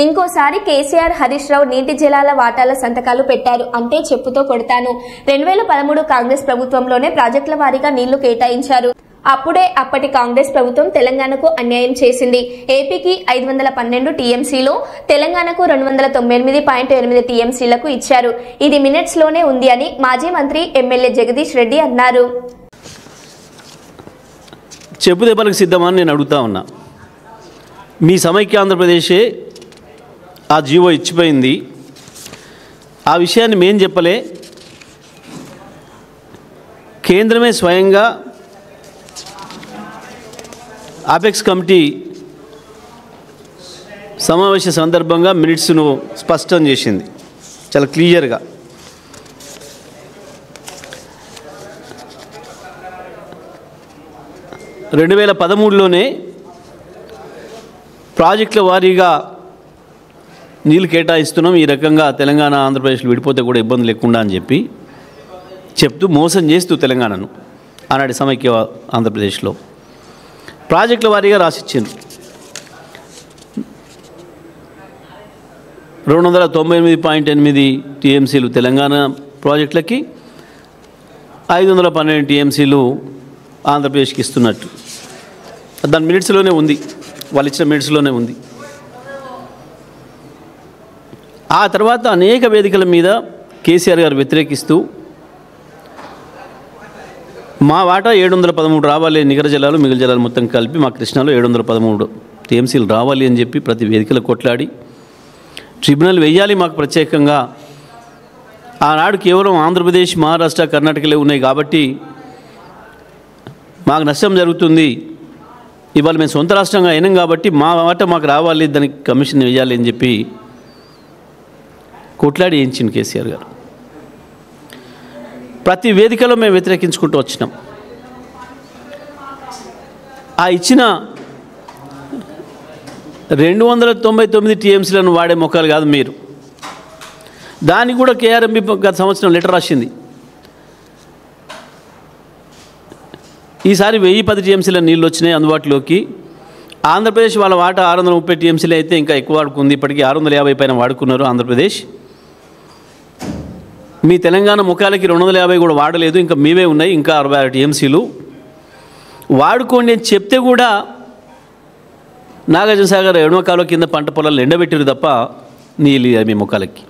ఇంకోసారి కేసీఆర్ హరీష్ రావు నీటి జలాల వాటాల సంతకాలు పెట్టారు అంటే చెప్పుతో కొడతాను. 2013 కాంగ్రెస్ ప్రభుత్వంలోనే ప్రాజెక్టుల వారీగా నీళ్లు కేటాయించారు. అప్పుడే అప్పటి కాంగ్రెస్ ప్రభుత్వం తెలంగాణకు అన్యాయం చేసింది. ఏపీకి 512 టీఎంసీలు, తెలంగాణకు 298.8 టీఎంసీలకు ఇచ్చారు. ఇది మినిట్స్ లోనే ఉంది అని మాజీ మంత్రి ఎమ్మెల్యే జగదీష్ రెడ్డి అన్నారు. చెప్పు దెబ్బలకు సిద్ధమని నేను అడుగుతా ఉన్నా. మీ సమైక్య ఆంధ్రప్రదేశే ఆ జీవో ఇచ్చిపోయింది. ఆ విషయాన్ని మేం చెప్పలే, కేంద్రమే స్వయంగా ఆపెక్స్ కమిటీ సమావేశ సందర్భంగా మినిట్స్ను స్పష్టం చేసింది చాలా క్లియర్గా. రెండు 2013లోనే ప్రాజెక్టుల వారీగా నీళ్ళు కేటాయిస్తున్నాం, ఈ రకంగా తెలంగాణ ఆంధ్రప్రదేశ్లో విడిపోతే కూడా ఇబ్బంది లేకుండా అని చెప్తూ మోసం చేస్తూ తెలంగాణను ఆనాటి సమైక్య ఆంధ్రప్రదేశ్లో ప్రాజెక్టుల వారీగా రాసిచ్చింది. 298.8 టీఎంసీలు తెలంగాణ ప్రాజెక్టులకి, 512 టీఎంసీలు ఆంధ్రప్రదేశ్కి ఇస్తున్నట్టు దాని మినిట్స్లోనే ఉంది, వాళ్ళు ఇచ్చిన మినిట్స్లోనే ఉంది. ఆ తర్వాత అనేక వేదికల మీద కేసీఆర్ గారు వ్యతిరేకిస్తూ మా వాటా 713 రావాలి, నిగర జలాలు మిగిలిన జలాలు మొత్తం కలిపి మా కృష్ణాలో 713 టీఎంసీలు రావాలి అని చెప్పి ప్రతి వేదికలో కొట్లాడి ట్రిబ్యునల్ వేయాలి మాకు ప్రత్యేకంగా. ఆనాడు కేవలం ఆంధ్రప్రదేశ్, మహారాష్ట్ర, కర్ణాటకలే ఉన్నాయి కాబట్టి మాకు నష్టం జరుగుతుంది, ఇవాళ మేము సొంత రాష్ట్రంగా అయినాం కాబట్టి మా వాటా మాకు రావాలి, దానికి కమిషన్ వేయాలి అని చెప్పి కొట్లాడి వేయించింది కేసీఆర్ గారు. ప్రతి వేదికలో మేము వ్యతిరేకించుకుంటూ వచ్చినాం. ఆ ఇచ్చిన 299 టీఎంసీలను వాడే మొక్కలు కాదు మీరు. దానికి కూడా కేఆర్ఎంబి గత సంవత్సరం లెటర్ రాసింది. ఈసారి 1010 టీఎంసీల నీళ్ళు వచ్చినాయి అందుబాటులోకి. ఆంధ్రప్రదేశ్ వాళ్ళ వాటా 630 టీఎంసీలు అయితే ఇంకా ఎక్కువ వాడుకుంది, ఇప్పటికీ 650 పైన వాడుకున్నారు ఆంధ్రప్రదేశ్. మీ తెలంగాణ ముఖాలకి 250 కూడా వాడలేదు, ఇంకా మీవే ఉన్నాయి, ఇంకా 66 టీఎంసీలు వాడుకోండి అని చెప్తే కూడా నాగార్జున సాగర్ ఎడమ కాలువ కింద పంట పొలాలు ఎండబెట్టారు తప్ప నీళ్ళు మీ ముఖాలకి.